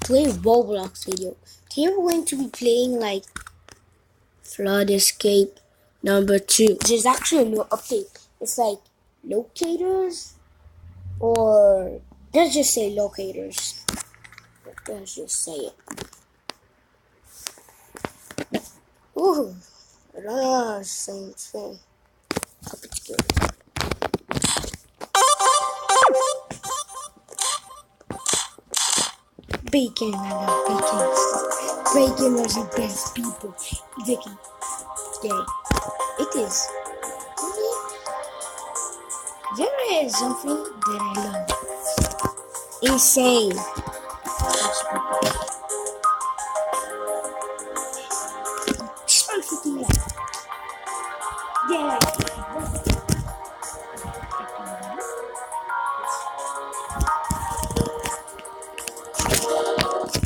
play Roblox video. Today we're going to be playing like Flood Escape number 2. There's actually no update. It's like locators, or let's just say locators. Let's just say it. Ooh, I don't know, same thing. Hope it's good. Bacon, I love bacon. Bacon was the best people. Vicky, today it is. There is something that I love. Insane. Just 150 left. Yeah.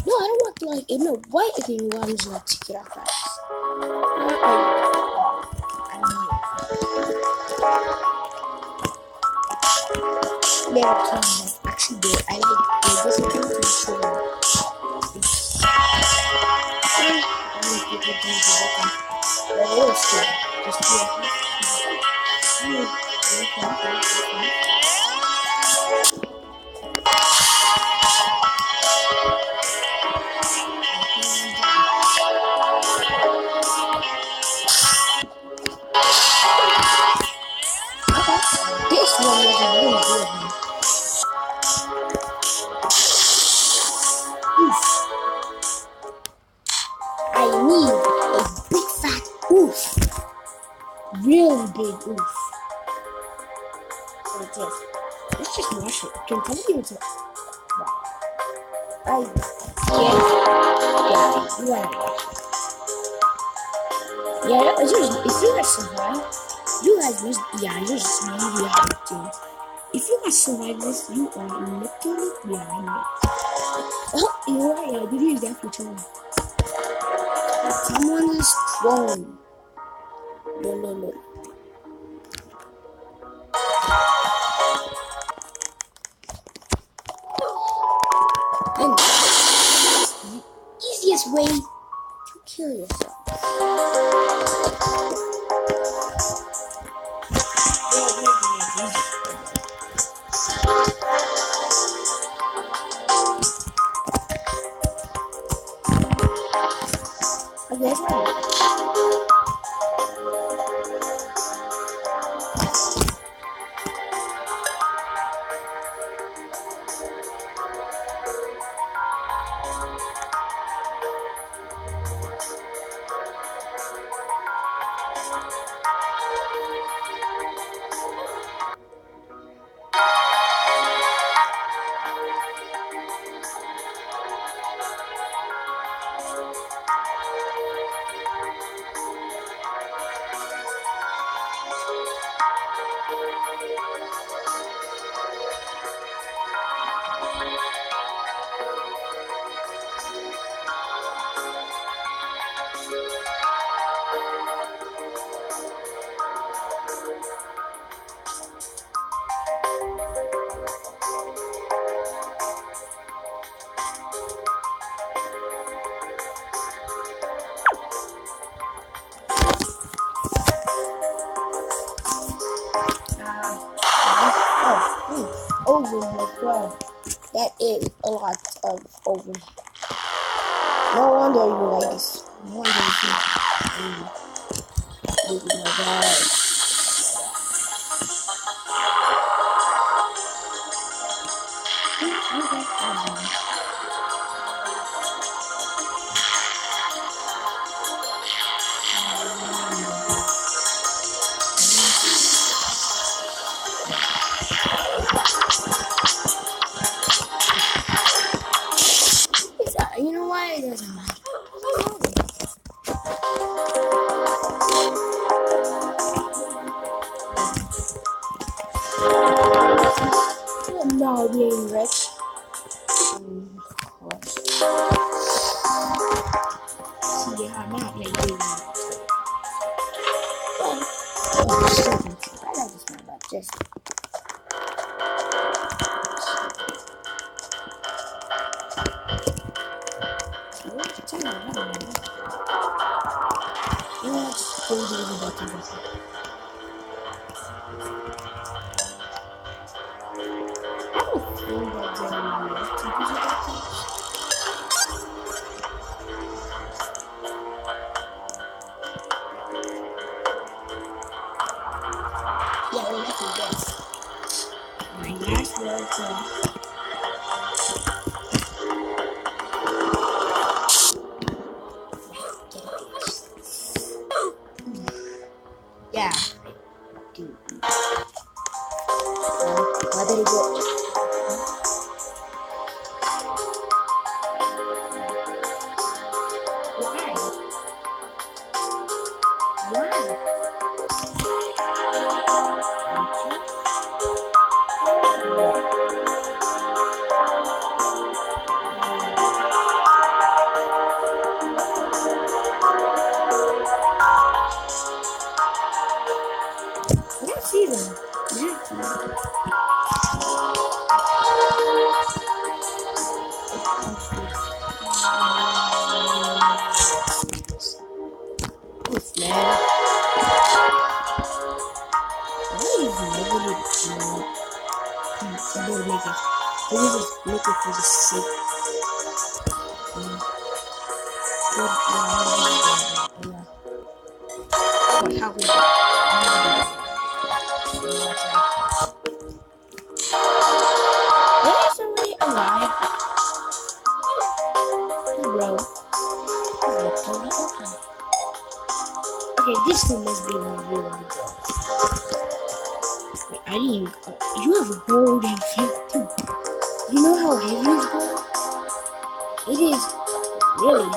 No, I don't want like no. Why if you want to like take it off fast? Never can like actually do it. I like it doesn't come to the show. This one was a really good one. Oof. I need a big fat oof. Really big oof. Like this. Let's just mash it. Can tell me what's up. Yeah, it's just, if you guys survive, you guys must, you're just really hard to. If you guys survive this, you are literally behind it. Oh, you're right, I did use that for trolling. Someone is trolling. No. And the easiest way to kill yourself. Okay, that's right. Over my god. That is a lot of over. No wonder you like this. No wonder you think this is my god. You know why it doesn't matter? I'm not being rich. See, I'm not being rich. I got this man about this. Yeah, we have to guess. My last word yeah. Dude. Why did it go? Why? I don't see them. It's man. Why is nobody somebody make it? Maybe just make it for the sake. But how we Is somebody alive? Bro. Okay, this thing must be really good. Wait, I didn't even. You have gold and flint too. You know how heavy is gold? It is really.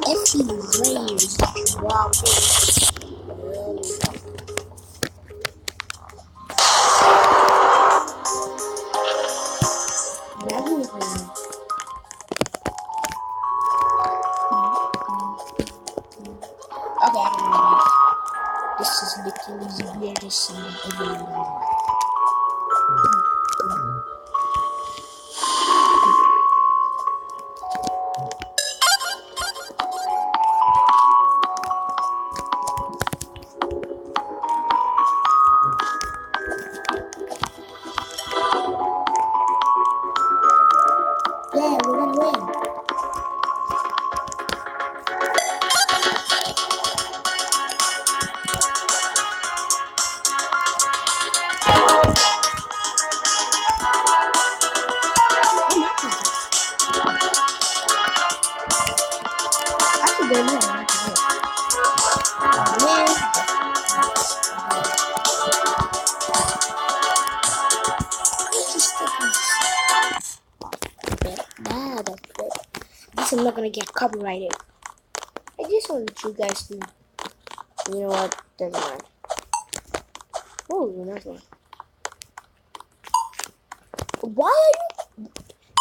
FP Raiders dropping. Okay, I don't know. This is literally the weirdest thing ever in my life. Yeah, we're gonna win. Actually, they're not. I'm not gonna get copyrighted. I just wanted you guys to, you know what, doesn't matter. Oh, another one. Why are you,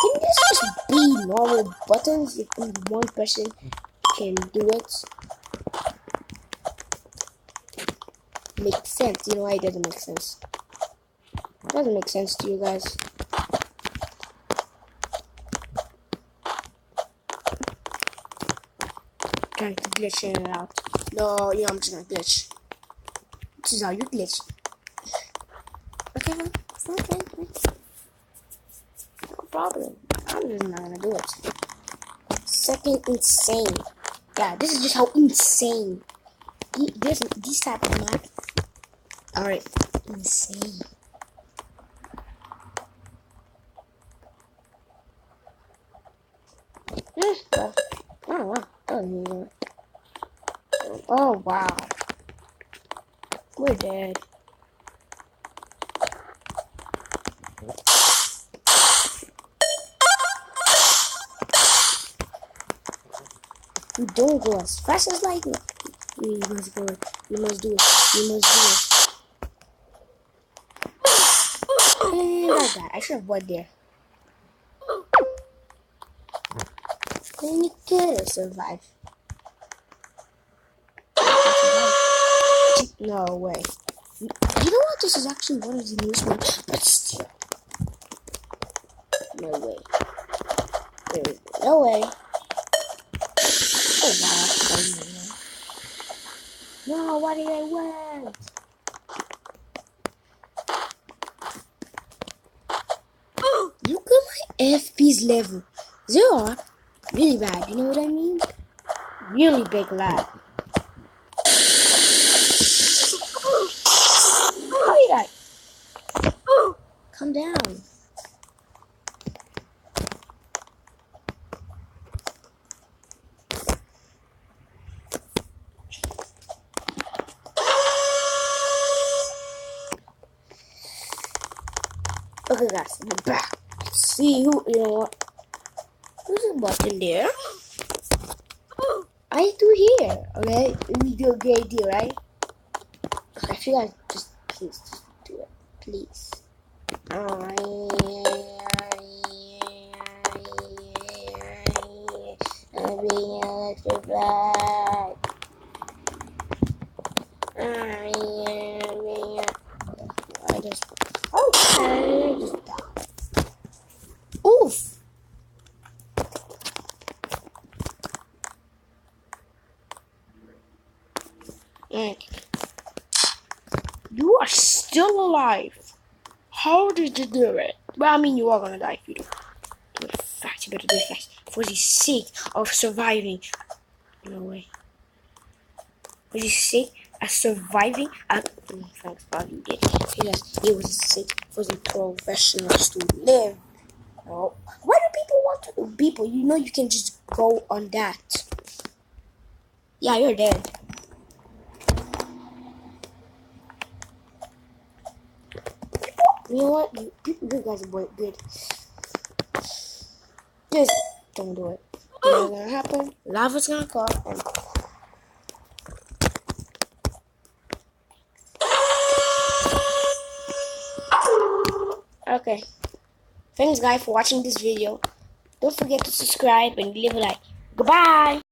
can this just be normal buttons if only one person can do it? Makes sense, you know why it doesn't make sense. It doesn't make sense to you guys. Trying to glitch it out. No, you know, I'm just gonna glitch. This is how you glitch. Okay, okay. No problem. I'm just not gonna do it. Second, insane. Yeah, this is just how insane. These type of map are insane. Oh wow. Oh wow. You don't go as fast as lightning. You must go. You must do it. You must do it. And I got. I should have went there. Then you could survive. No way. You know what? This is actually one of the newest ones, but still. No way. There is no way. Oh wow. No, why did I win? Look at my FP's level. 0. Really bad. You know what I mean? Really big lag. How did I? Calm down. Okay guys, we're back. Let's see who, you know what? Who's a button there? I do here, okay? We do a great deal, right? I feel like please just do it. Please. I'm being electrified. I just died. Oof! You are still alive. How did you do it? Well, I mean, you are gonna die if you do. Do it fast. You better do it fast. For the sake of surviving. No way. For the sake of surviving. Thanks, God, you did. Because it was the sake for the professionals to live. No. Why do people want to? People, you know, you can just go on that. Yeah, you're dead. You know what? You guys are good. Just don't do it. What's gonna happen? Lava's gonna come and okay. Thanks guys for watching this video. Don't forget to subscribe and leave a like. Goodbye.